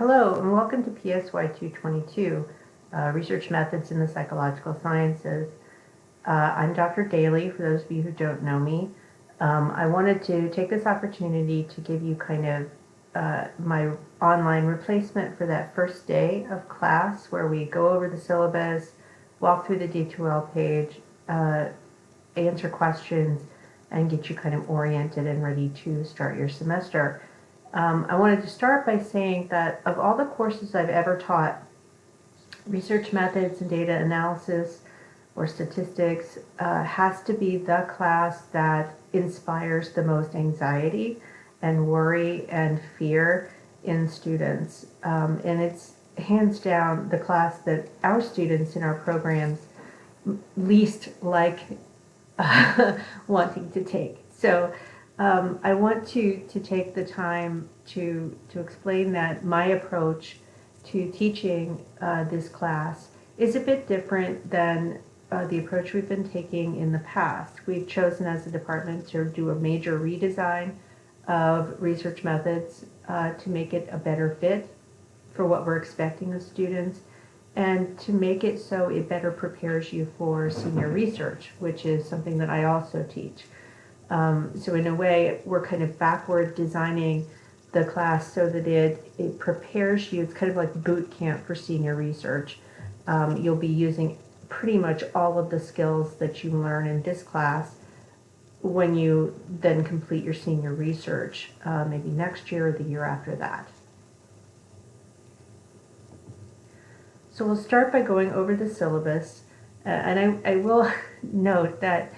Hello and welcome to PSY 222, Research Methods in the Psychological Sciences. I'm Dr. Daly, for those of you who don't know me. I wanted to take this opportunity to give you kind of my online replacement for that first day of class where we go over the syllabus, walk through the D2L page, answer questions, and get you kind of oriented and ready to start your semester. I wanted to start by saying that of all the courses I've ever taught, research methods and data analysis or statistics has to be the class that inspires the most anxiety and worry and fear in students. And it's hands down the class that our students in our programs least like wanting to take. So I want to take the time to explain that my approach to teaching this class is a bit different than the approach we've been taking in the past. We've chosen as a department to do a major redesign of research methods to make it a better fit for what we're expecting of students, and to make it so it better prepares you for senior research, which is something that I also teach. So in a way, we're kind of backward designing the class so that it prepares you. It's kind of like boot camp for senior research. You'll be using pretty much all of the skills that you learn in this class when you then complete your senior research, maybe next year or the year after that. So we'll start by going over the syllabus, and I will note that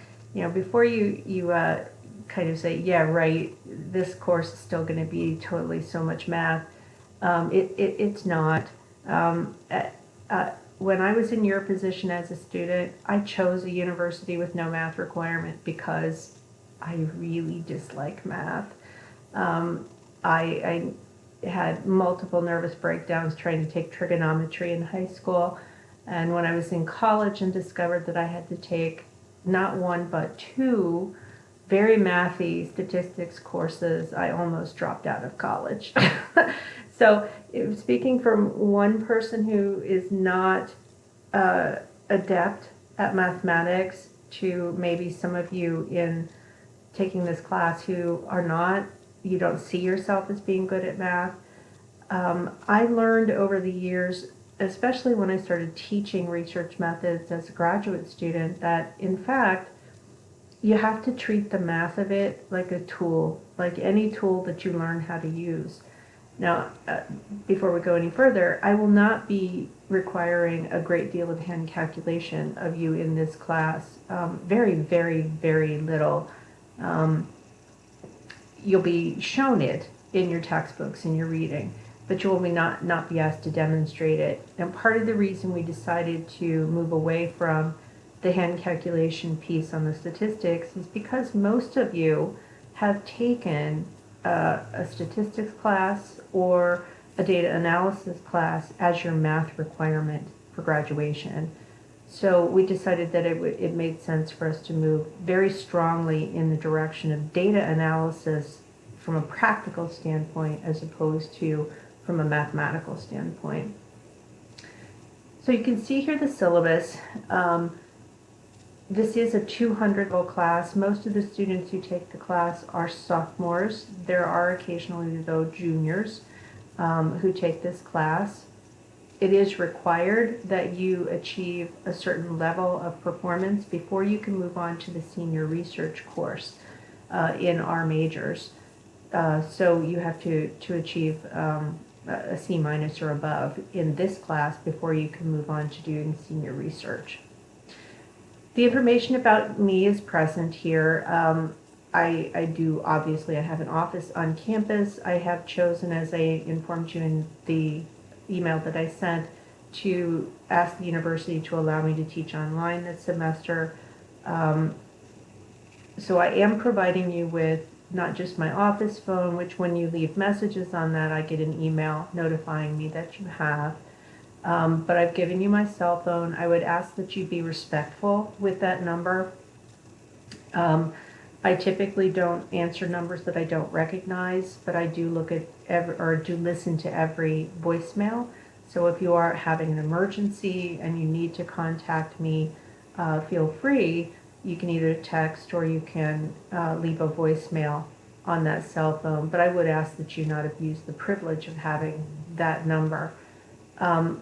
before you kind of say, yeah, right, this course is still going to be totally so much math. It's not. When I was in your position as a student, I chose a university with no math requirement because I really dislike math. I had multiple nervous breakdowns trying to take trigonometry in high school, and when I was in college and discovered that I had to take not one but two very mathy statistics courses, I almost dropped out of college. So speaking from one person who is not adept at mathematics to maybe some of you in taking this class who are not, you don't see yourself as being good at math. I learned over the years, especially when I started teaching research methods as a graduate student, that in fact you have to treat the math of it like a tool, like any tool that you learn how to use. Now, before we go any further, I will not be requiring a great deal of hand calculation of you in this class. Very, very, very little. You'll be shown it in your textbooks, in your reading, but you will not be asked to demonstrate it. And part of the reason we decided to move away from the hand calculation piece on the statistics is because most of you have taken a statistics class or a data analysis class as your math requirement for graduation. So we decided that it made sense for us to move very strongly in the direction of data analysis from a practical standpoint as opposed to from a mathematical standpoint. So you can see here the syllabus. This is a 200-level class. Most of the students who take the class are sophomores. There are occasionally, though, juniors who take this class. It is required that you achieve a certain level of performance before you can move on to the senior research course in our majors. So you have to achieve a C- or above in this class before you can move on to doing senior research. The information about me is present here. I have an office on campus. I have chosen, as I informed you in the email that I sent, to ask the university to allow me to teach online this semester. So I am providing you with not just my office phone, which when you leave messages on that, I get an email notifying me that you have. But I've given you my cell phone. I would ask that you be respectful with that number. I typically don't answer numbers that I don't recognize, but I do look at do listen to every voicemail. So if you are having an emergency and you need to contact me, feel free. You can either text or you can leave a voicemail on that cell phone. But I would ask that you not abuse the privilege of having that number.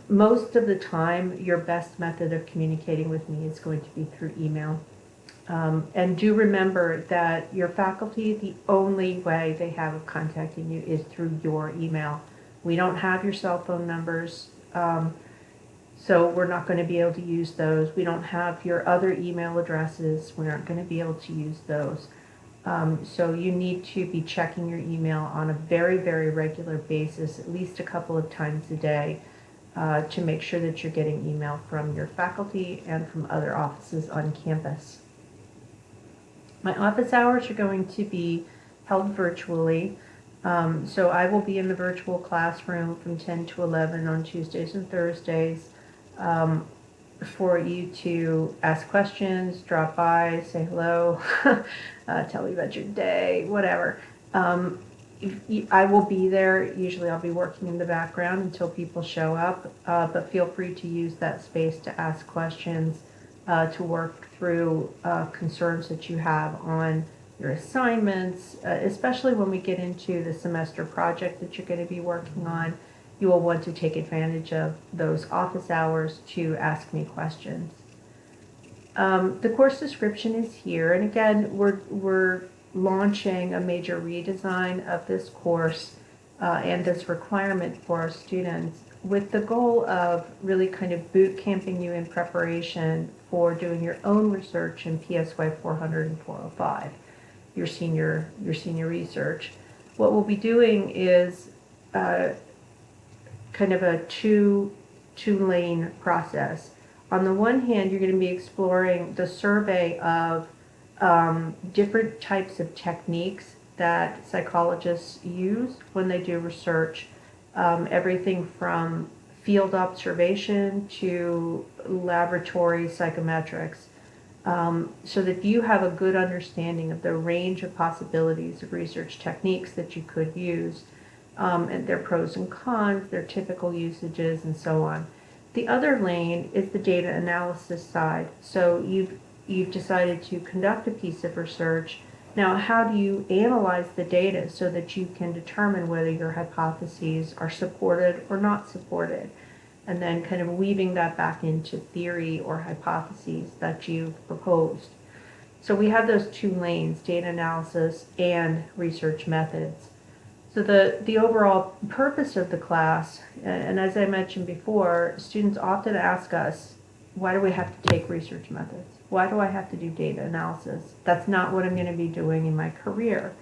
Most of the time, your best method of communicating with me is going to be through email. And do remember that your faculty, the only way they have of contacting you is through your email. We don't have your cell phone numbers, so we're not going to be able to use those. We don't have your other email addresses. We aren't going to be able to use those. So you need to be checking your email on a very, very regular basis, at least a couple of times a day, to make sure that you're getting email from your faculty and from other offices on campus. My office hours are going to be held virtually. So I will be in the virtual classroom from 10 to 11 on Tuesdays and Thursdays for you to ask questions, drop by, say hello, tell me about your day, whatever. I will be there. Usually I'll be working in the background until people show up, but feel free to use that space to ask questions, to work through concerns that you have on your assignments, especially when we get into the semester project that you're going to be working on. You will want to take advantage of those office hours to ask me questions. The course description is here, and again, we're launching a major redesign of this course and this requirement for our students, with the goal of really kind of boot camping you in preparation for doing your own research in PSY 400 and 405, your senior research. What we'll be doing is kind of a two-lane process. On the one hand, you're going to be exploring the survey of different types of techniques that psychologists use when they do research. Everything from field observation to laboratory psychometrics, so that you have a good understanding of the range of possibilities of research techniques that you could use, and their pros and cons, their typical usages, and so on. The other lane is the data analysis side. So you've decided to conduct a piece of research. Now, how do you analyze the data so that you can determine whether your hypotheses are supported or not supported? And then kind of weaving that back into theory or hypotheses that you've proposed. So we have those two lanes, data analysis and research methods. So the overall purpose of the class, and as I mentioned before, students often ask us, why do we have to take research methods? Why do I have to do data analysis? That's not what I'm going to be doing in my career.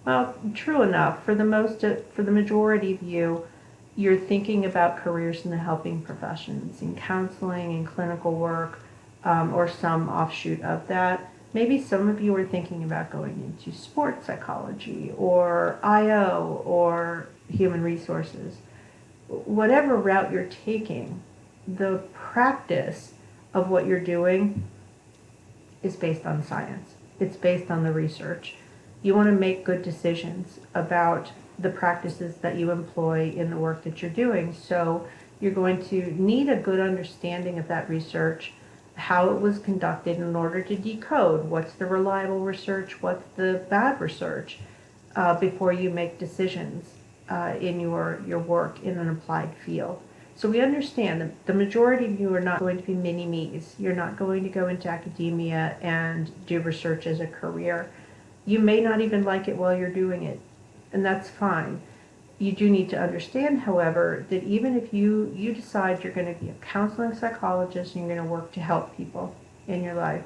Well, true enough. For the majority of you, you're thinking about careers in the helping professions, in counseling and clinical work, or some offshoot of that. Maybe some of you are thinking about going into sports psychology or IO or human resources. Whatever route you're taking, the practice of what you're doing is based on science. It's based on the research. You want to make good decisions about the practices that you employ in the work that you're doing. So you're going to need a good understanding of that research, how it was conducted, in order to decode what's the reliable research, what's the bad research, before you make decisions in your work in an applied field. So we understand that the majority of you are not going to be mini-me's. You're not going to go into academia and do research as a career. You may not even like it while you're doing it, and that's fine. You do need to understand, however, that even if you decide you're going to be a counseling psychologist and you're going to work to help people in your life,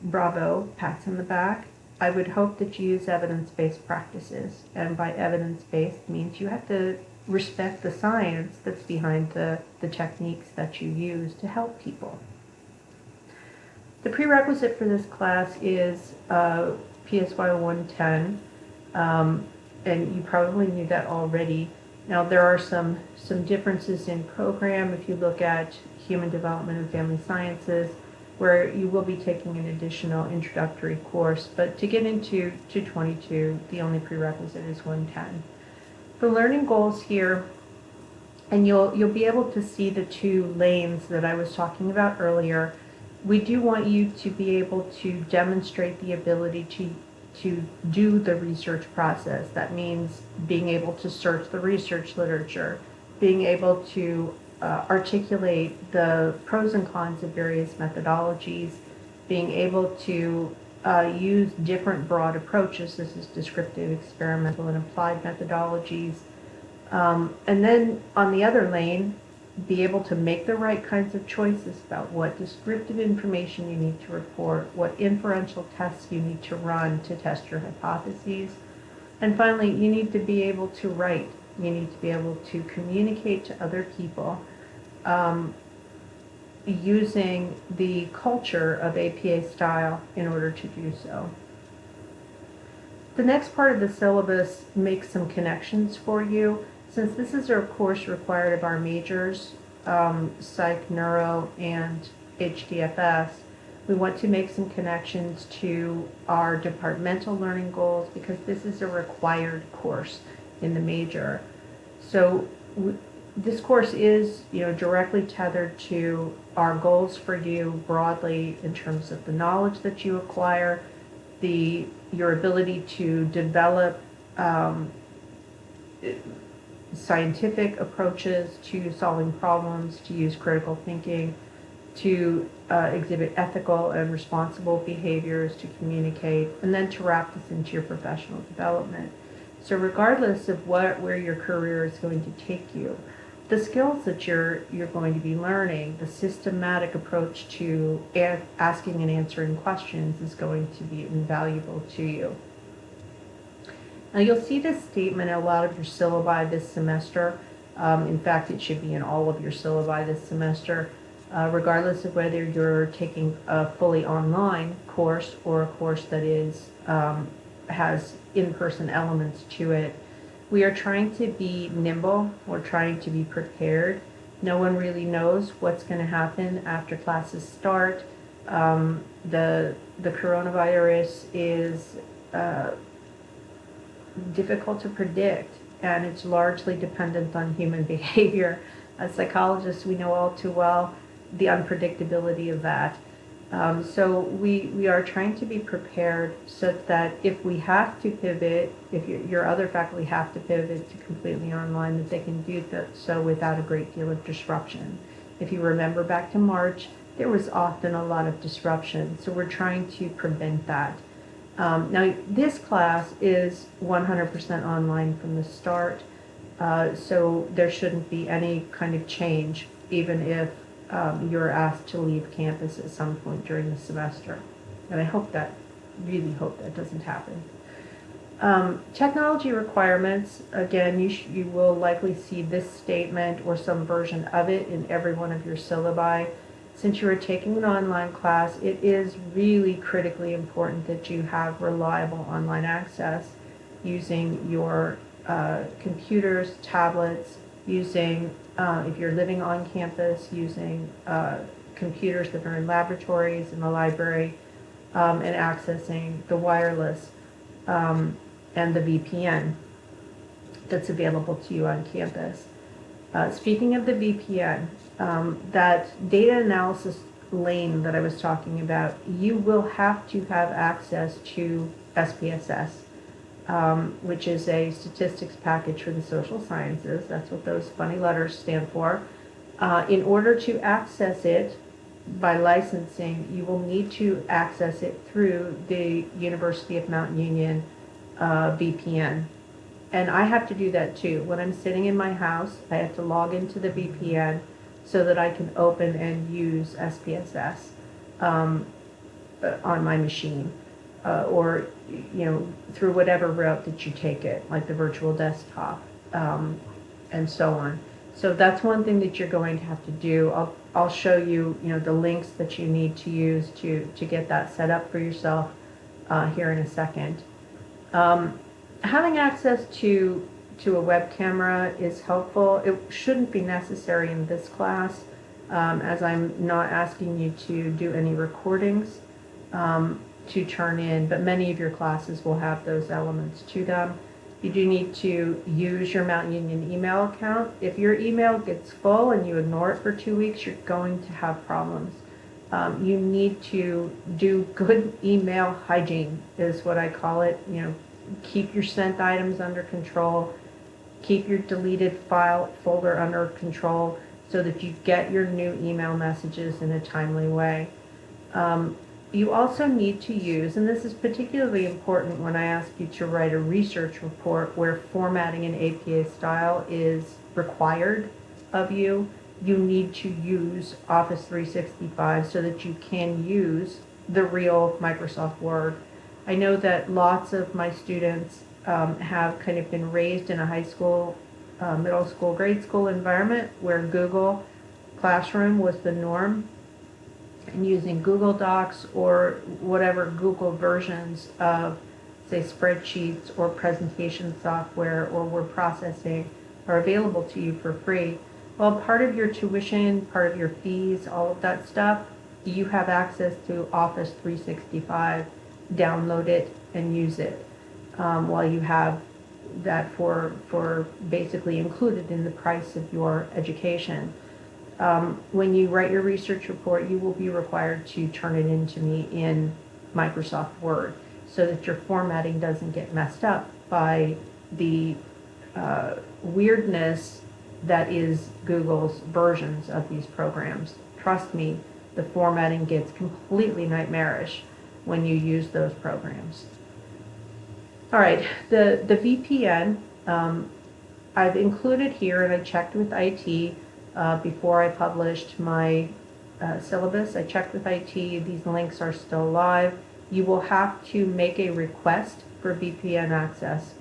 bravo, pats on the back. I would hope that you use evidence-based practices, and by evidence-based means you have to respect the science that's behind the techniques that you use to help people. The prerequisite for this class is PSY 110, and you probably knew that already. Now there are some differences in program. If you look at Human Development and Family Sciences, where you will be taking an additional introductory course. But to get into 222, the only prerequisite is 110. The learning goals here, and you'll be able to see the two lanes that I was talking about earlier. We do want you to be able to demonstrate the ability to do the research process. That means being able to search the research literature, being able to articulate the pros and cons of various methodologies, being able to use different broad approaches. This is descriptive, experimental, and applied methodologies. And then on the other lane, be able to make the right kinds of choices about what descriptive information you need to report, what inferential tests you need to run to test your hypotheses. And finally, you need to be able to write. You need to be able to communicate to other people using the culture of APA style in order to do so. The next part of the syllabus makes some connections for you. Since this is a course required of our majors, Psych, Neuro, and HDFS, we want to make some connections to our departmental learning goals because this is a required course in the major. So this course is, directly tethered to our goals for you broadly in terms of the knowledge that you acquire, your ability to develop scientific approaches to solving problems, to use critical thinking, to exhibit ethical and responsible behaviors, to communicate, and then to wrap this into your professional development. So regardless of where your career is going to take you, the skills that you're going to be learning, the systematic approach to asking and answering questions is going to be invaluable to you. Now you'll see this statement in a lot of your syllabi this semester. In fact, it should be in all of your syllabi this semester, regardless of whether you're taking a fully online course or a course that has in-person elements to it. We are trying to be nimble. We're trying to be prepared. No one really knows what's going to happen after classes start. The coronavirus is difficult to predict, and it's largely dependent on human behavior. As psychologists, we know all too well the unpredictability of that. So we are trying to be prepared so that if we have to pivot, if your other faculty have to pivot to completely online, that they can do so without a great deal of disruption. If you remember back to March, there was often a lot of disruption, so we're trying to prevent that. Now, this class is 100% online from the start, so there shouldn't be any kind of change, even if you're asked to leave campus at some point during the semester. And I really hope that doesn't happen. Technology requirements, again, you will likely see this statement or some version of it in every one of your syllabi. Since you are taking an online class, it is really critically important that you have reliable online access using your computers, tablets, using, if you're living on campus, using computers that are in laboratories, in the library, and accessing the wireless and the VPN that's available to you on campus. Speaking of the VPN, that data analysis lane that I was talking about, you will have to have access to SPSS, which is a statistics package for the social sciences. That's what those funny letters stand for. In order to access it by licensing, you will need to access it through the University of Mount Union VPN. And I have to do that too. When I'm sitting in my house, I have to log into the VPN so that I can open and use SPSS on my machine, or through whatever route that you take it, like the virtual desktop, and so on. So that's one thing that you're going to have to do. I'll show you, the links that you need to use to get that set up for yourself here in a second. Having access to a web camera is helpful. It shouldn't be necessary in this class. as I'm not asking you to do any recordings to turn in, but many of your classes will have those elements to them. You do need to use your Mount Union email account. If your email gets full and you ignore it for 2 weeks, you're going to have problems. You need to do good email hygiene, is what I call it. Keep your sent items under control. Keep your deleted file folder under control so that you get your new email messages in a timely way. You also need to use, and this is particularly important when I ask you to write a research report where formatting in APA style is required of you, you need to use Office 365 so that you can use the real Microsoft Word. I know that lots of my students have kind of been raised in a high school, middle school, grade school environment where Google Classroom was the norm, and using Google Docs or whatever Google versions of, say, spreadsheets or presentation software or word processing are available to you for free. Well, part of your tuition, part of your fees, all of that stuff, you have access to Office 365. Download it and use it while you have that for basically included in the price of your education. When you write your research report, you will be required to turn it in to me in Microsoft Word so that your formatting doesn't get messed up by the weirdness that is Google's versions of these programs. Trust me, the formatting gets completely nightmarish when you use those programs. All right, the VPN, I've included here, and I checked with IT before I published my syllabus. I checked with IT, these links are still live. You will have to make a request for VPN access,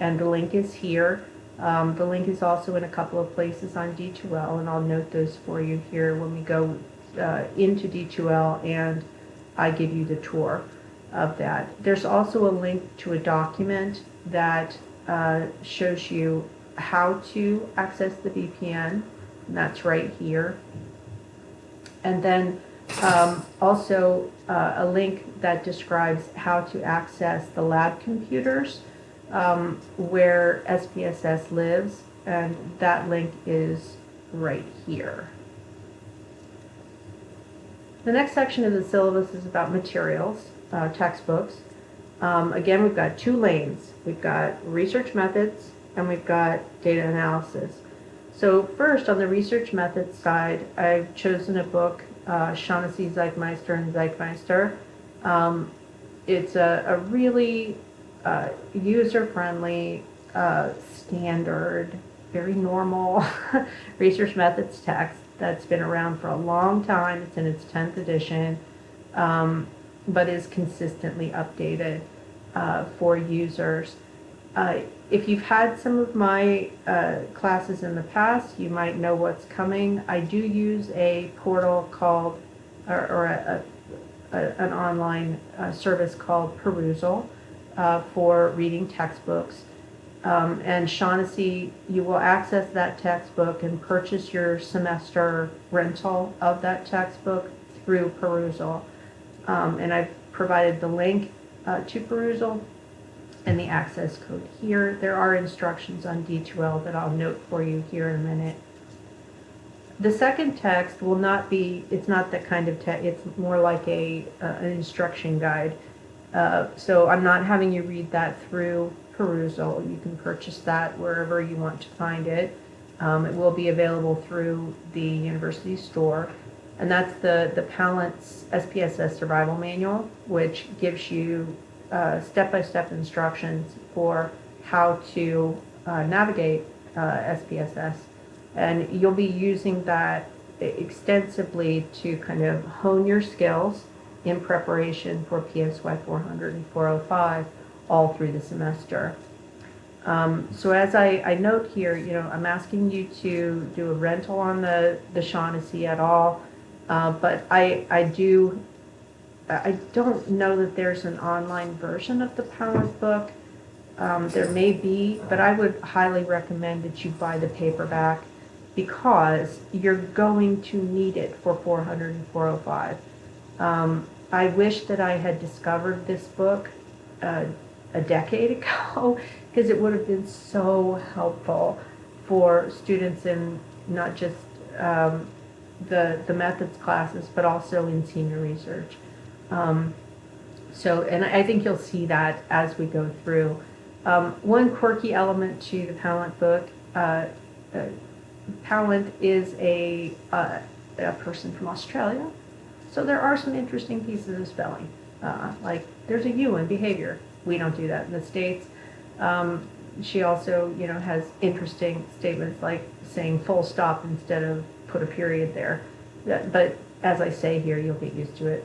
and the link is here. The link is also in a couple of places on D2L, and I'll note those for you here when we go into D2L and I give you the tour of that. There's also a link to a document that shows you how to access the VPN, and that's right here. And then also a link that describes how to access the lab computers where SPSS lives, and that link is right here. The next section of the syllabus is about materials, textbooks. Again, we've got two lanes. We've got research methods and we've got data analysis. So first, on the research methods side, I've chosen a book, Shaughnessy, Zeichmeister, and Zeichmeister. It's a really user-friendly, standard, very normal research methods text that's been around for a long time. It's in its 10th edition, but is consistently updated for users. If you've had some of my classes in the past, you might know what's coming. I do use a portal called, or an online service called Perusal for reading textbooks. And Shaughnessy, you will access that textbook and purchase your semester rental of that textbook through Perusal. And I've provided the link to Perusal and the access code here. There are instructions on D2L that I'll note for you here in a minute. The second text will not be, it's not that kind of text, it's more like an instruction guide. So I'm not having you read that through Perusal. You can purchase that wherever you want to find it. It will be available through the university store. And that's the Palance SPSS Survival Manual, which gives you step-by-step instructions for how to navigate SPSS. And you'll be using that extensively to kind of hone your skills in preparation for PSY 400 and 405 all through the semester. So as I note here, I'm asking you to do a rental on the Shaughnessy et al. But I don't know that there's an online version of the Palance book. There may be, but I would highly recommend that you buy the paperback. because you're going to need it for 400 and 405. I wish that I had discovered this book a decade ago, because it would have been so helpful for students in not just the methods classes, but also in senior research. And I think you'll see that as we go through. One quirky element to the Pallant book, Pallant is a person from Australia, so there are some interesting pieces of spelling. Like there's a U in behavior. We don't do that in the States. She also, has interesting statements like saying full stop instead of put a period there. But as I say here, you'll get used to it.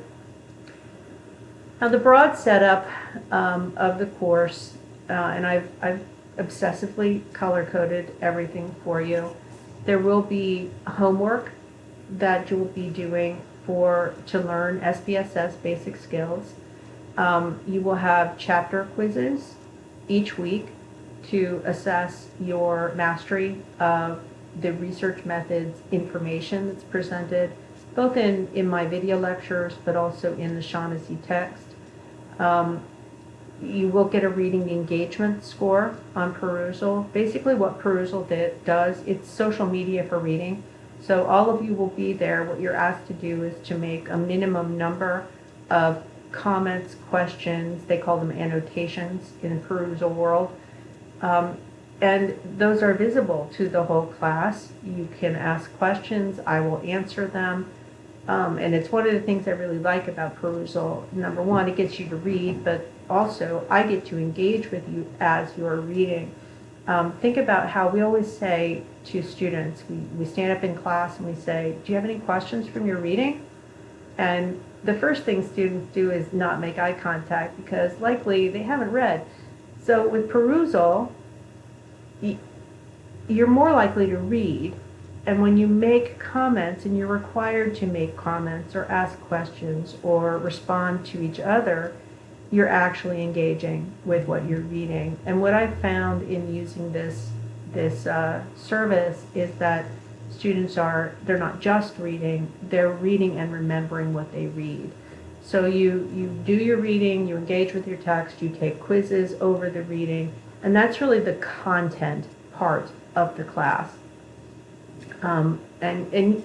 Now the broad setup of the course, and I've obsessively color-coded everything for you. There will be homework that you will be doing to learn SPSS basic skills. You will have chapter quizzes each week to assess your mastery of the research methods information that's presented, both in my video lectures, but also in the Shaughnessy text. You will get a reading engagement score on perusal. Basically what perusal does, it's social media for reading. So all of you will be there. What you're asked to do is to make a minimum number of comments, questions, they call them annotations in the perusal world. And those are visible to the whole class. You can ask questions, I will answer them. And it's one of the things I really like about perusal. Number one, it gets you to read, but also I get to engage with you as you're reading. Think about how we always say to students, we stand up in class and we say, do you have any questions from your reading? And the first thing students do is not make eye contact because likely they haven't read. So with perusal, you're more likely to read. And when you make comments, and you're required to make comments or ask questions or respond to each other, you're actually engaging with what you're reading. And what I've found in using this service is that students they're not just reading, they're reading and remembering what they read. So you do your reading, you engage with your text, you take quizzes over the reading, and that's really the content part of the class. And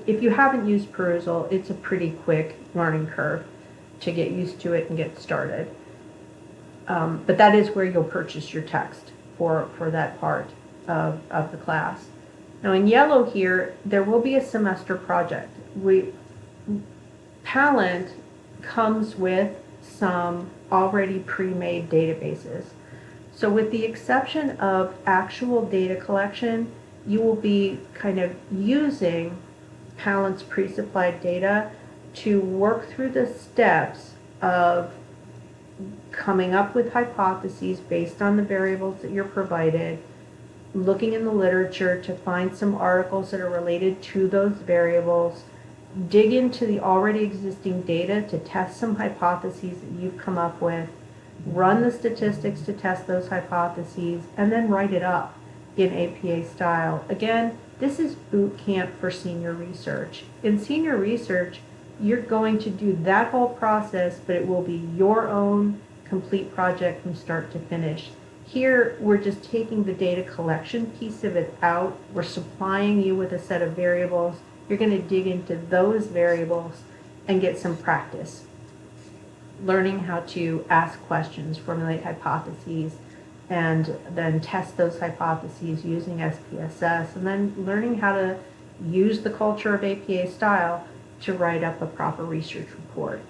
if you haven't used perusal, it's a pretty quick learning curve to get used to it and get started. But that is where you'll purchase your text for that part of the class. Now in yellow here, there will be a semester project. Pallant comes with some already pre-made databases. So with the exception of actual data collection, you will be kind of using Pallant's pre-supplied data to work through the steps of coming up with hypotheses based on the variables that you're provided, looking in the literature to find some articles that are related to those variables, dig into the already existing data to test some hypotheses that you've come up with, run the statistics to test those hypotheses, and then write it up in APA style. Again, this is boot camp for senior research. In senior research, you're going to do that whole process, but it will be your own complete project from start to finish. Here, we're just taking the data collection piece of it out. We're supplying you with a set of variables. You're going to dig into those variables and get some practice, learning how to ask questions, formulate hypotheses, and then test those hypotheses using SPSS, and then learning how to use the culture of APA style to write up a proper research report.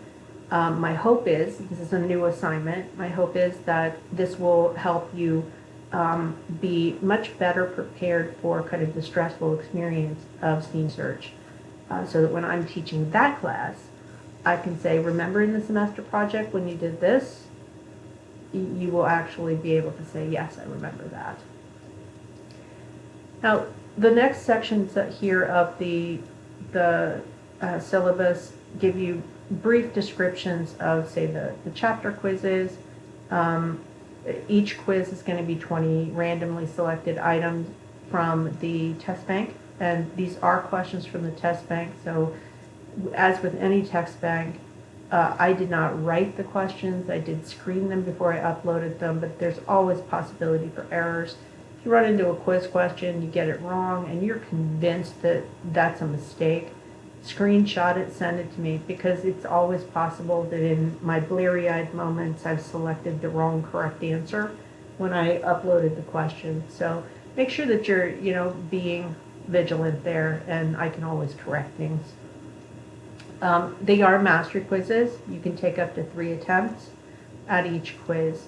My hope is, this is a new assignment, my hope is that this will help you be much better prepared for kind of the stressful experience of senior research, so that when I'm teaching that class, I can say, remember in the semester project when you did this? You will actually be able to say, yes, I remember that. Now, the next sections here of the syllabus give you brief descriptions of, say, the chapter quizzes. Each quiz is going to be 20 randomly selected items from the test bank and these are questions from the test bank. So as with any text bank, I did not write the questions. I did screen them before I uploaded them, but there's always possibility for errors. If you run into a quiz question, you get it wrong, and you're convinced that that's a mistake, screenshot it, send it to me, because it's always possible that in my bleary-eyed moments I've selected the wrong correct answer when I uploaded the question. So make sure that you're, being vigilant there, and I can always correct things. They are mastery quizzes. You can take up to 3 attempts at each quiz,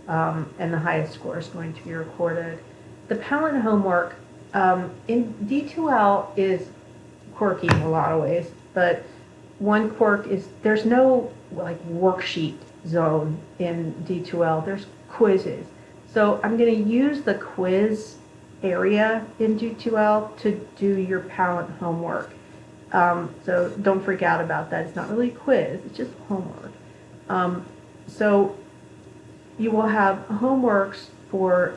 and the highest score is going to be recorded. The Palette homework in D2L is quirky in a lot of ways, but one quirk is there's no like worksheet zone in D2L. There's quizzes. So I'm going to use the quiz area in D2L to do your Palette homework. So don't freak out about that. It's not really a quiz, it's just homework. So you will have homeworks for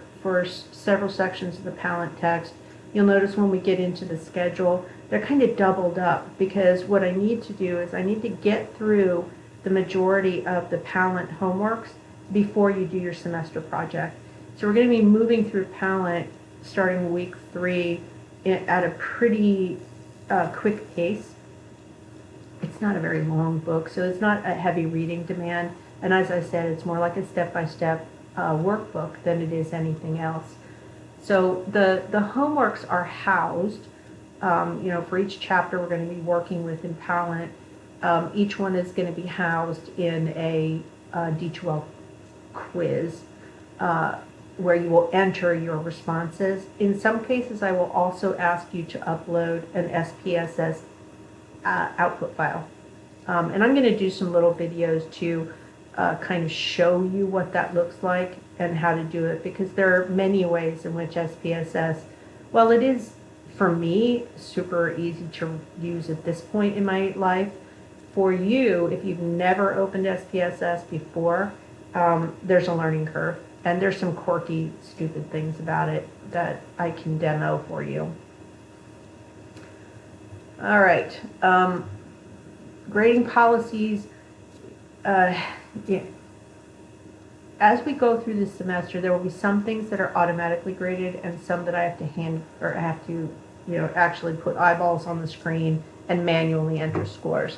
several sections of the Palette text. You'll notice when we get into the schedule, they're kind of doubled up, because what I need to do is I need to get through the majority of the Palette homeworks before you do your semester project. So we're going to be moving through Palette starting week 3 at a pretty quick pace. It's not a very long book, so it's not a heavy reading demand. And as I said, it's more like a step-by-step workbook than it is anything else. So the homeworks are housed, for each chapter we're going to be working with in Palette. Each one is going to be housed in a D2L quiz where you will enter your responses. In some cases, I will also ask you to upload an SPSS output file. And I'm going to do some little videos to kind of show you what that looks like and how to do it, because there are many ways in which SPSS, well, it is, for me, super easy to use at this point in my life. For you, if you've never opened SPSS before, there's a learning curve. And there's some quirky, stupid things about it that I can demo for you. All right. Grading policies. Yeah. As we go through this semester, there will be some things that are automatically graded and some that I have to actually put eyeballs on the screen and manually enter scores.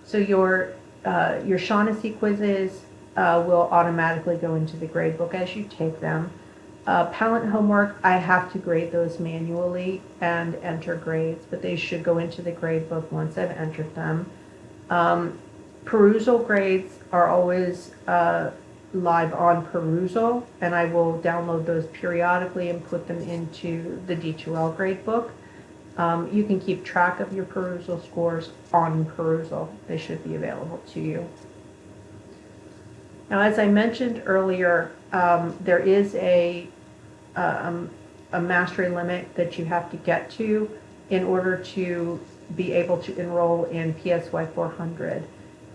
So your Shaughnessy quizzes will automatically go into the grade book as you take them. Palette homework, I have to grade those manually and enter grades, but they should go into the grade book once I've entered them. Perusal grades are always live on Perusal, and I will download those periodically and put them into the D2L grade book. You can keep track of your Perusal scores on Perusal. They should be available to you. Now, as I mentioned earlier, there is a mastery limit that you have to get to in order to be able to enroll in PSY 400.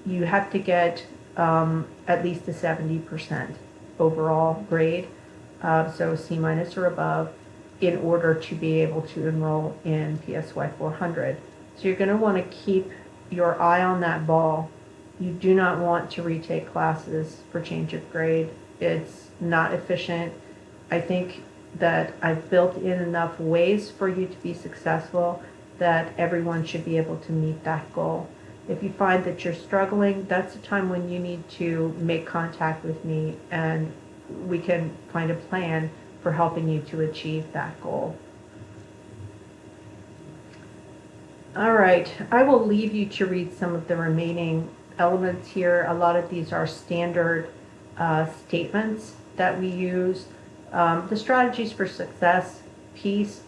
You have to get at least a 70% overall grade, so C- or above, in order to be able to enroll in PSY 400. So you're going to want to keep your eye on that ball. You do not want to retake classes for change of grade. It's not efficient. I think that I've built in enough ways for you to be successful that everyone should be able to meet that goal. If you find that you're struggling, that's the time when you need to make contact with me, and we can find a plan for helping you to achieve that goal. All right, I will leave you to read some of the remaining elements here. A lot of these are standard statements that we use. The strategies for success piece,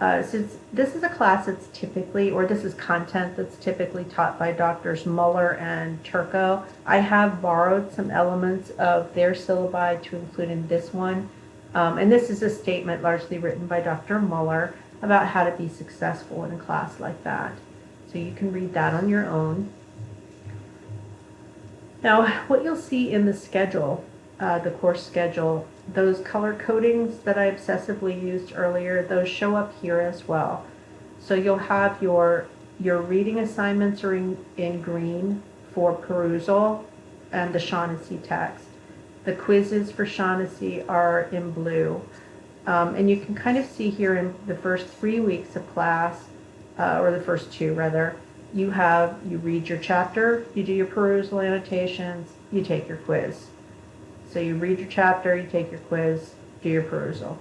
since this is a class that's typically, or this is content that's typically taught by Drs. Muller and Turco, I have borrowed some elements of their syllabi to include in this one. And this is a statement largely written by Dr. Muller about how to be successful in a class like that. So you can read that on your own. Now, what you'll see in the schedule, the course schedule, those color codings that I obsessively used earlier, those show up here as well. So you'll have your reading assignments are in green for perusal and the Shaughnessy text. The quizzes for Shaughnessy are in blue. And you can kind of see here in the first 3 weeks of class, or the first 2 rather, you read your chapter, you do your perusal annotations, you take your quiz. So you read your chapter, you take your quiz, do your perusal.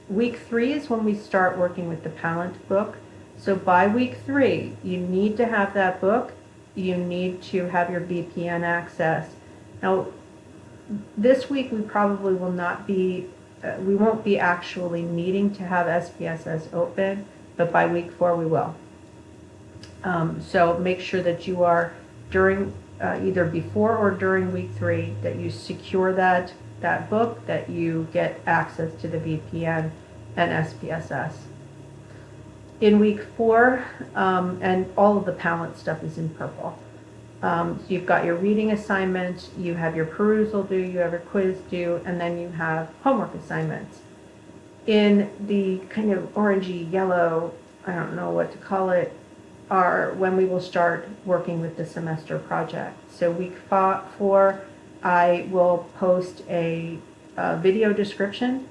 Week 3 is when we start working with the Pallant book. So by week 3, you need to have that book. You need to have your VPN access. Now, this week we probably will not be, we won't be actually needing to have SPSS open, but by week 4 we will. So make sure that you are during, either before or during week 3, that you secure that book, that you get access to the VPN and SPSS. In week 4, and all of the Pallant stuff is in purple. So you've got your reading assignment, you have your perusal due, you have your quiz due, and then you have homework assignments. In the kind of orangey yellow, I don't know what to call it, are when we will start working with the semester project. So week 4, I will post a video description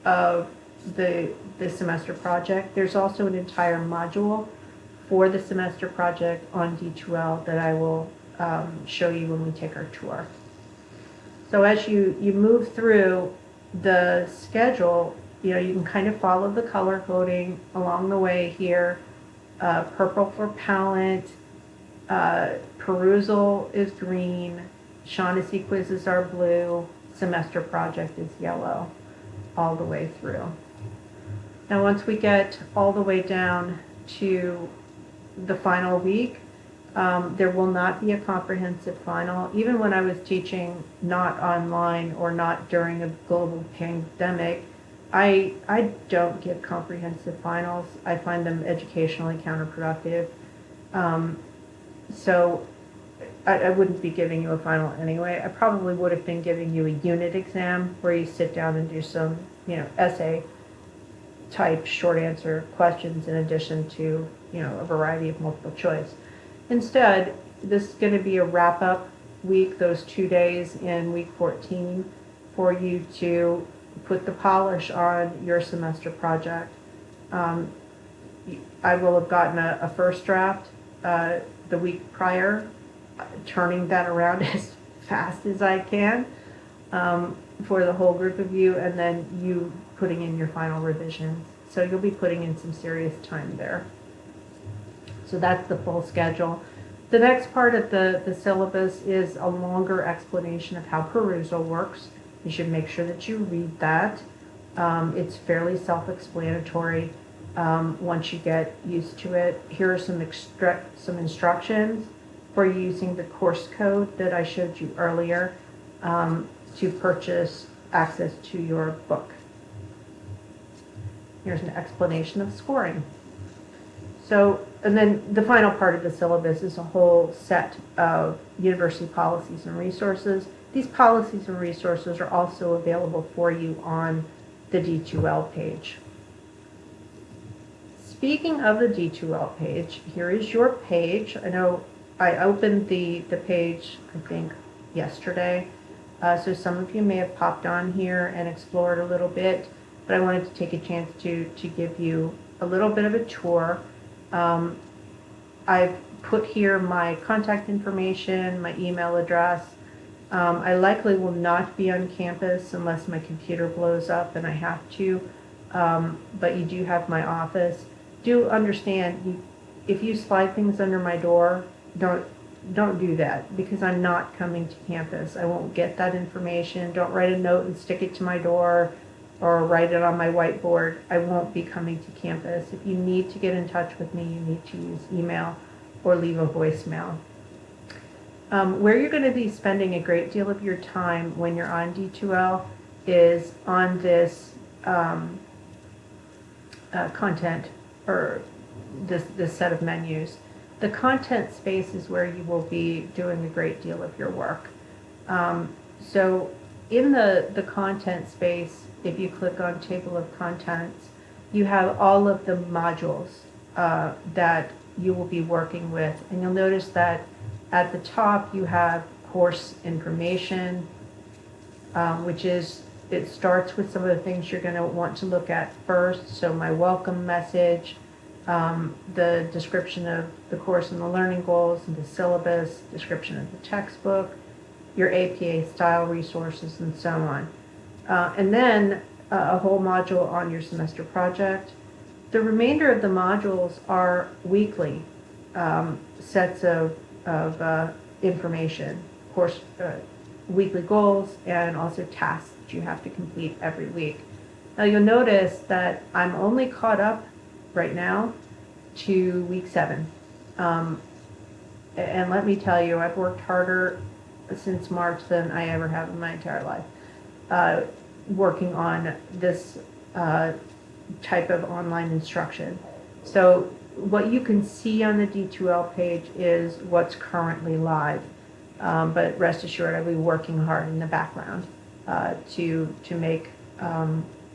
of the semester project. There's also an entire module for the semester project on D2L that I will show you when we take our tour. So as you move through the schedule, you can kind of follow the color coding along the way here. Purple for Pallant, perusal is green, Shaughnessy quizzes are blue, semester project is yellow all the way through. Now once we get all the way down to the final week, there will not be a comprehensive final. Even when I was teaching not online or not during a global pandemic, I don't give comprehensive finals. I find them educationally counterproductive. So I wouldn't be giving you a final anyway. I probably would have been giving you a unit exam where you sit down and do some, essay type short answer questions in addition to, a variety of multiple choice. Instead, this is going to be a wrap-up week, those 2 days in week 14, for you to put the polish on your semester project. I will have gotten a first draft the week prior, turning that around as fast as I can for the whole group of you, and then you putting in your final revisions. So you'll be putting in some serious time there. So that's the full schedule. The next part of the syllabus is a longer explanation of how perusal works. You should make sure that you read that. It's fairly self-explanatory once you get used to it. Here are some instructions for using the course code that I showed you earlier to purchase access to your book. Here's an explanation of scoring. So, and then the final part of the syllabus is a whole set of university policies and resources. These policies and resources are also available for you on the D2L page. Speaking of the D2L page, here is your page. I know I opened the page, I think, yesterday. So some of you may have popped on here and explored a little bit, but I wanted to take a chance to give you a little bit of a tour. I've put here my contact information, my email address. I likely will not be on campus unless my computer blows up and I have to, but you do have my office. Do understand, if you slide things under my door, don't do that, because I'm not coming to campus. I won't get that information. Don't write a note and stick it to my door or write it on my whiteboard. I won't be coming to campus. If you need to get in touch with me, you need to use email or leave a voicemail. Where you're going to be spending a great deal of your time when you're on D2L is on this content, or this set of menus. The content space is where you will be doing a great deal of your work. So in the content space, if you click on table of contents, you have all of the modules that you will be working with. And you'll notice that at the top you have course information, which is, it starts with some of the things you're going to want to look at first. So my welcome message, the description of the course and the learning goals and the syllabus, description of the textbook, your APA style resources, and so on. And then a whole module on your semester project. The remainder of the modules are weekly sets of information, of course, weekly goals, and also tasks that you have to complete every week. Now you'll notice that I'm only caught up right now to week 7. And let me tell you, I've worked harder since March than I ever have in my entire life, working on this type of online instruction. So what you can see on the D2L page is what's currently live, but rest assured I'll be working hard in the background to make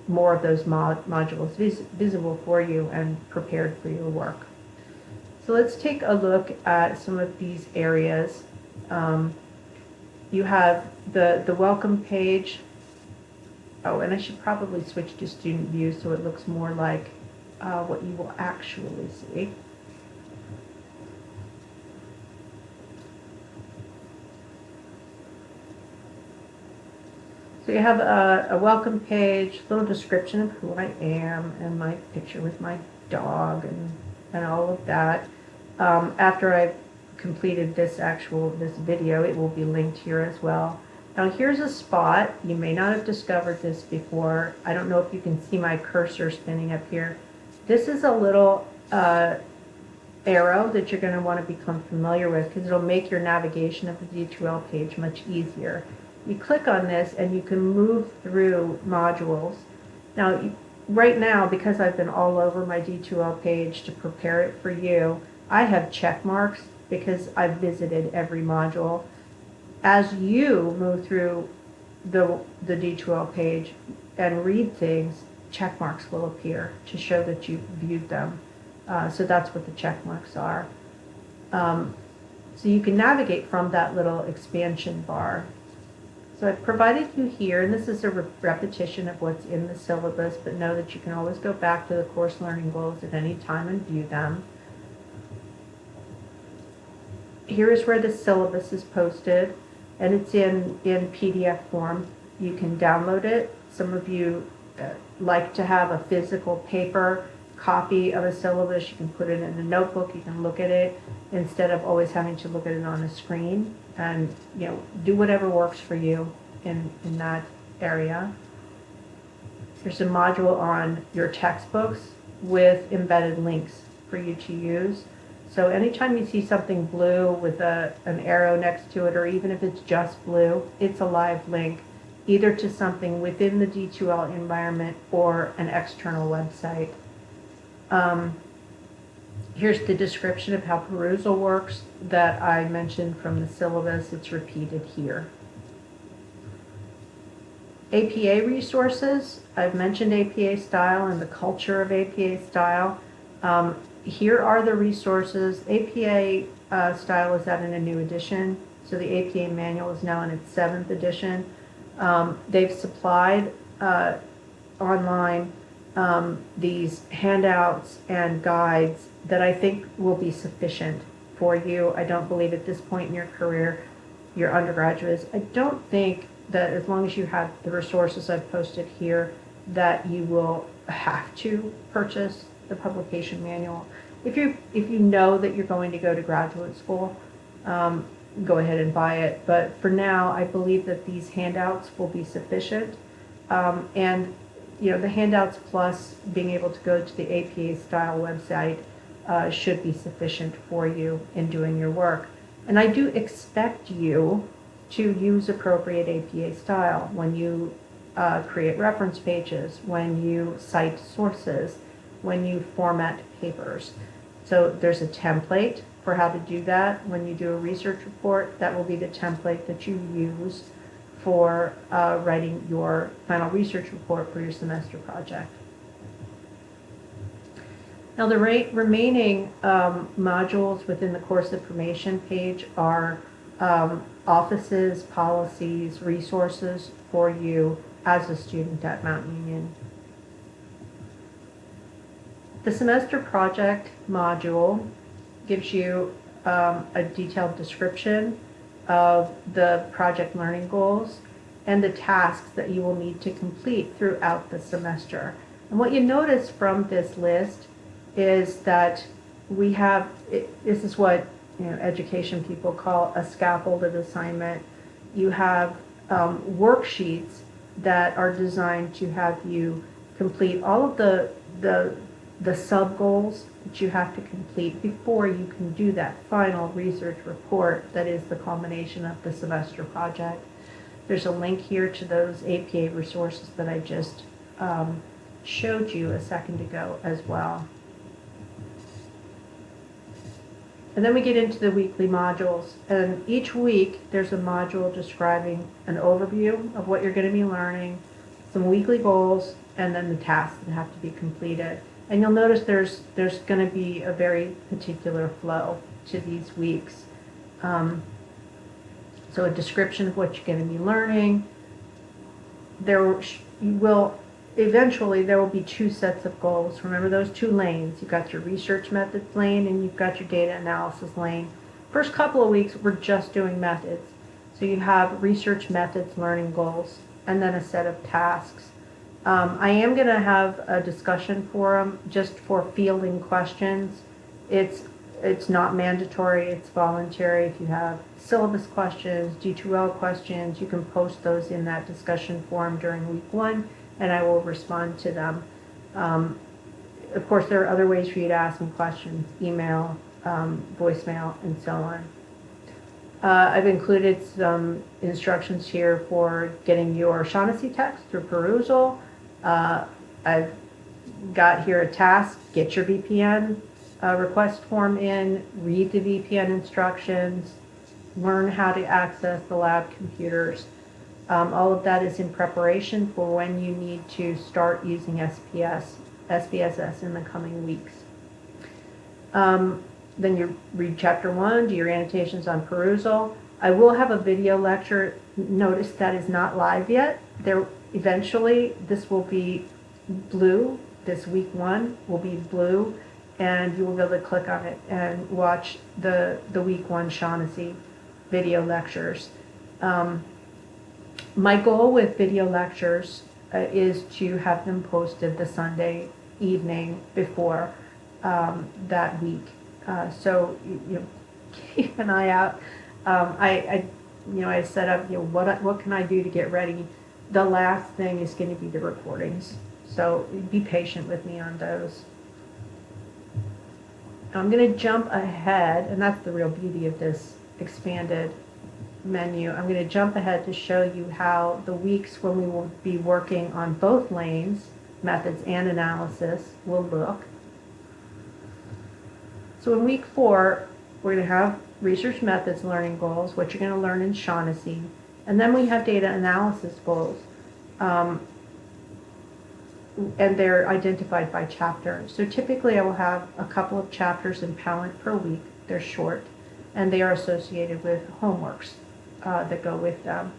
more of those modules visible for you and prepared for your work. So let's take a look at some of these areas. You have the welcome page. Oh, and I should probably switch to student view so it looks more like what you will actually see. So you have a welcome page, a little description of who I am, and my picture with my dog and all of that. After I've completed this video, it will be linked here as well. Now here's a spot. You may not have discovered this before. I don't know if you can see my cursor spinning up here. This is a little arrow that you're going to want to become familiar with because it'll make your navigation of the D2L page much easier. You click on this and you can move through modules. Now, right now, because I've been all over my D2L page to prepare it for you, I have check marks because I've visited every module. As you move through the D2L page and read things, check marks will appear to show that you've viewed them. So that's what the check marks are. So you can navigate from that little expansion bar. So I've provided you here, and this is a repetition of what's in the syllabus, but know that you can always go back to the course learning goals at any time and view them. Here is where the syllabus is posted, and it's in PDF form. You can download it. Some of you like to have a physical paper copy of a syllabus. You can put it in a notebook. You can look at it instead of always having to look at it on a screen. And do whatever works for you in that area. There's a module on your textbooks with embedded links for you to use. So anytime you see something blue with an arrow next to it, or even if it's just blue, it's a live link either to something within the D2L environment or an external website. Here's the description of how perusal works that I mentioned from the syllabus. It's repeated here. APA resources. I've mentioned APA style and the culture of APA style. Here are the resources. APA style is out in a new edition. So the APA manual is now in its 7th edition. They've supplied online these handouts and guides that I think will be sufficient for you. I don't believe at this point in your career, your undergraduates, I don't think that as long as you have the resources I've posted here, that you will have to purchase the publication manual. If you know that you're going to go to graduate school, go ahead and buy it. But for now, I believe that these handouts will be sufficient. And the handouts plus being able to go to the APA style website should be sufficient for you in doing your work. And I do expect you to use appropriate APA style when you create reference pages, when you cite sources, when you format papers. So there's a template for how to do that. When you do a research report, that will be the template that you use for writing your final research report for your semester project. Now, the remaining modules within the course information page are offices, policies, resources for you as a student at Mount Union. The semester project module gives you a detailed description of the project learning goals and the tasks that you will need to complete throughout the semester. And what you notice from this list is that we have, this is what education people call a scaffolded assignment. You have worksheets that are designed to have you complete all of the sub-goals that you have to complete before you can do that final research report that is the culmination of the semester project. There's a link here to those APA resources that I just showed you a second ago as well. And then we get into the weekly modules, and each week there's a module describing an overview of what you're going to be learning, some weekly goals, and then the tasks that have to be completed. And you'll notice there's going to be a very particular flow to these weeks. So a description of what you're going to be learning. Eventually there will be two sets of goals. Remember those two lanes. You've got your research methods lane and you've got your data analysis lane. First couple of weeks we're just doing methods. So you have research methods learning goals and then a set of tasks. I am going to have a discussion forum just for fielding questions. It's not mandatory, it's voluntary. If you have syllabus questions, D2L questions, you can post those in that discussion forum during week 1 and I will respond to them. Of course, there are other ways for you to ask me questions, email, voicemail, and so on. I've included some instructions here for getting your Shaughnessy text through perusal. I've got here a task, get your VPN request form in, read the VPN instructions, learn how to access the lab computers. All of that is in preparation for when you need to start using SPSS in the coming weeks. Then you read chapter 1, do your annotations on perusal. I will have a video lecture. Notice that is not live yet. Eventually this will be blue. This week 1 will be blue, and you will be able to click on it and watch the week 1 Shaughnessy video lectures. My goal with video lectures is to have them posted the Sunday evening before that week. So keep an eye out. I set up what can I do to get ready. The last thing is going to be the recordings. So be patient with me on those. I'm going to jump ahead, and that's the real beauty of this expanded menu. I'm going to jump ahead to show you how the weeks when we will be working on both lanes, methods and analysis, will look. So in week 4, we're going to have research methods learning goals, what you're going to learn in Shaughnessy, and then we have data analysis goals. And they're identified by chapter. So typically I will have a couple of chapters in Pallant per week. They're short, and they are associated with homeworks that go with them.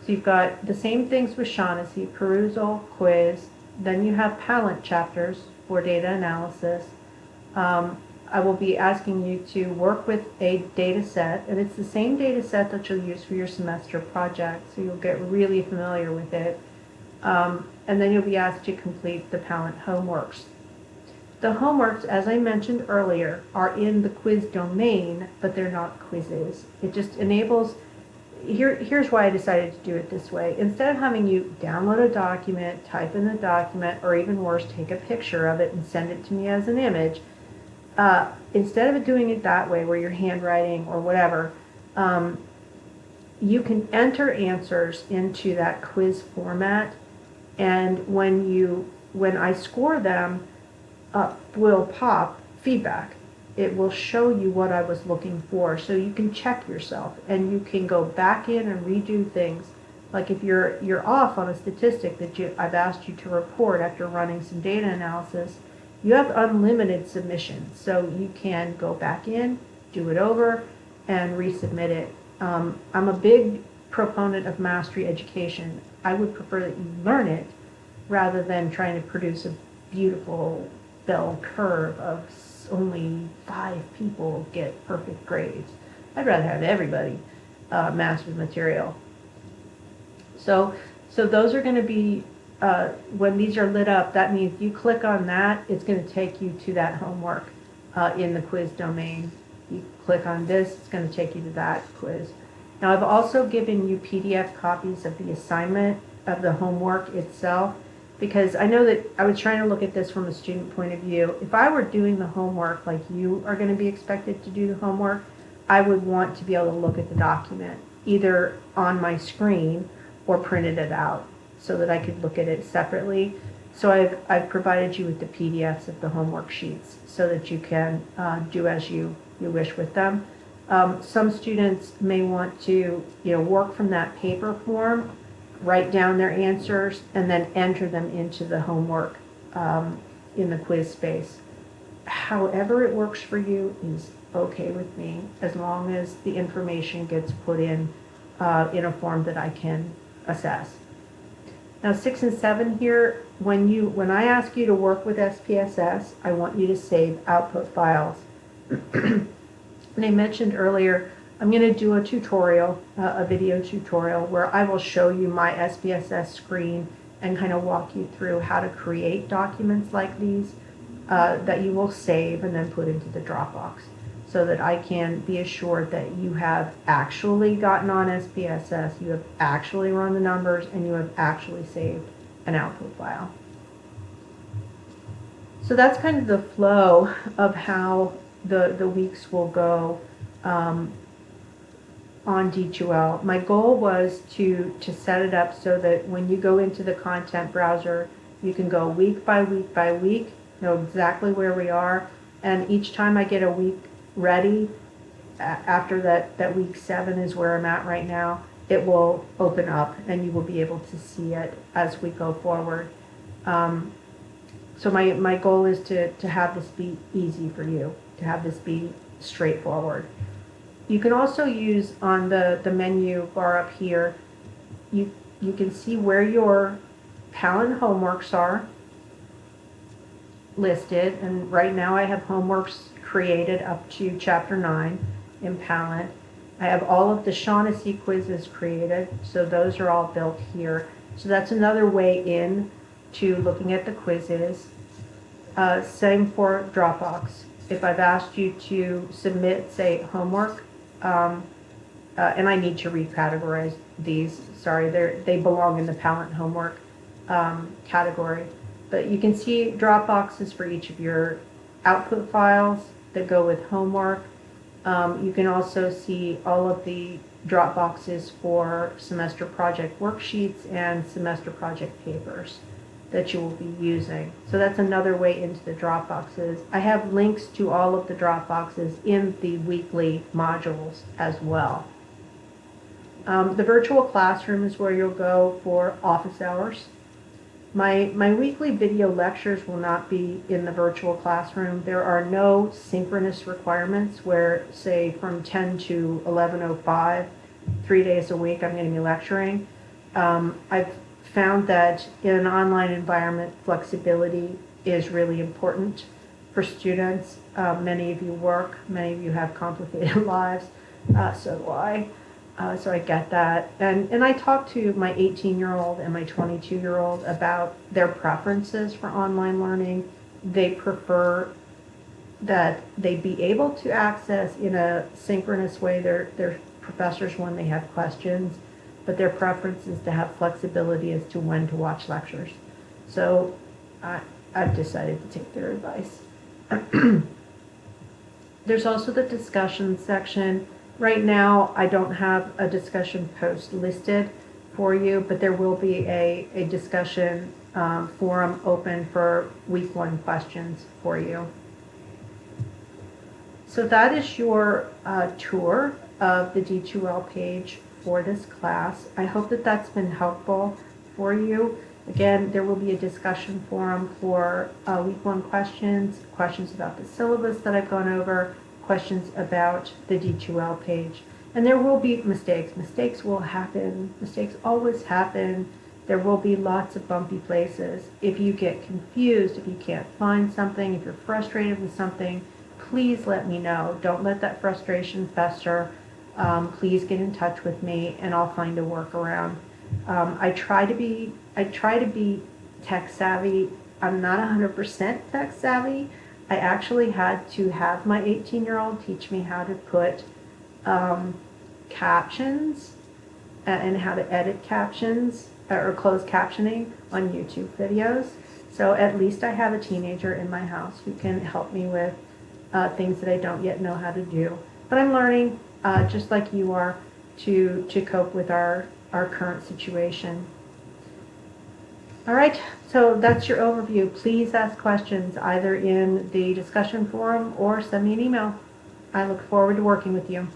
So you've got the same things with Shaughnessy, perusal, quiz, then you have Pallant chapters for data analysis. I will be asking you to work with a data set, and it's the same data set that you'll use for your semester project, so you'll get really familiar with it. And then you'll be asked to complete the Pallant homeworks. The homeworks, as I mentioned earlier, are in the quiz domain, but they're not quizzes. It just enables, here's why I decided to do it this way. Instead of having you download a document, type in the document, or even worse, take a picture of it and send it to me as an image, instead of doing it that way where you're handwriting or whatever, you can enter answers into that quiz format, and when I score them, will pop feedback. It will show you what I was looking for, so you can check yourself and you can go back in and redo things. Like if you're off on a statistic that I've asked you to report after running some data analysis, you have unlimited submissions. So you can go back in, do it over, and resubmit it. I'm a big proponent of mastery education. I would prefer that you learn it rather than trying to produce a beautiful bell curve of only 5 people get perfect grades. I'd rather have everybody master the material. So those are going to be, when these are lit up, that means you click on that, it's going to take you to that homework in the quiz domain. You click on this, it's going to take you to that quiz. Now I've also given you PDF copies of the assignment of the homework itself, because I know that I was trying to look at this from a student point of view. If I were doing the homework like you are going to be expected to do the homework, I would want to be able to look at the document either on my screen or printed it out so that I could look at it separately. So I've provided you with the PDFs of the homework sheets so that you can do as you wish with them. Some students may want to work from that paper form, write down their answers, and then enter them into the homework in the quiz space. However it works for you is okay with me, as long as the information gets put in a form that I can assess. Now 6 and 7 here, when I ask you to work with SPSS, I want you to save output files. And I mentioned earlier, I'm going to do a tutorial, a video tutorial, where I will show you my SPSS screen and kind of walk you through how to create documents like these that you will save and then put into the Dropbox, so that I can be assured that you have actually gotten on SPSS, you have actually run the numbers, and you have actually saved an output file. So that's kind of the flow of how the weeks will go on D2L. My goal was to set it up so that when you go into the content browser, you can go week by week by week, know exactly where we are, and each time I get a week ready, after that week 7 is where I'm at right now, it will open up and you will be able to see it as we go forward. So my goal is to have this be easy for you, to have this be straightforward. You can also use on the menu bar up here, you can see where your Palin homeworks are listed, and right now I have homeworks created up to chapter 9 in Palin. I have all of the Shaughnessy quizzes created, so those are all built here. So that's another way in to looking at the quizzes. Same for Dropbox. If I've asked you to submit, say, homework, and I need to recategorize these, sorry, they belong in the Palin homework category. But you can see Dropboxes for each of your output files that go with homework. You can also see all of the Dropboxes for semester project worksheets and semester project papers that you will be using. So that's another way into the Dropboxes. I have links to all of the Dropboxes in the weekly modules as well. The virtual classroom is where you'll go for office hours. My weekly video lectures will not be in the virtual classroom. There are no synchronous requirements where, say, from 10 to 11:05, 3 days a week, I'm going to be lecturing. I've found that in an online environment, flexibility is really important for students. Many of you work, many of you have complicated lives, so do I. So I get that. And I talk to my 18-year-old and my 22-year-old about their preferences for online learning. They prefer that they be able to access in a synchronous way their professors when they have questions, but their preference is to have flexibility as to when to watch lectures. So I've decided to take their advice. There's also the discussion section. Right now, I don't have a discussion post listed for you, but there will be a discussion forum open for week 1 questions for you. So that is your tour of the D2L page for this class. I hope that that's been helpful for you. Again, there will be a discussion forum for week 1 questions, questions about the syllabus that I've gone over, questions about the D2L page. And there will be mistakes. Mistakes will happen. Mistakes always happen. There will be lots of bumpy places. If you get confused, if you can't find something, if you're frustrated with something, please let me know. Don't let that frustration fester. Please get in touch with me and I'll find a workaround. I try to be tech savvy. I'm not 100% tech savvy. I actually had to have my 18-year-old teach me how to put captions and how to edit captions or closed captioning on YouTube videos. So at least I have a teenager in my house who can help me with things that I don't yet know how to do. But I'm learning, just like you are, to cope with our current situation. All right, so that's your overview. Please ask questions either in the discussion forum or send me an email. I look forward to working with you.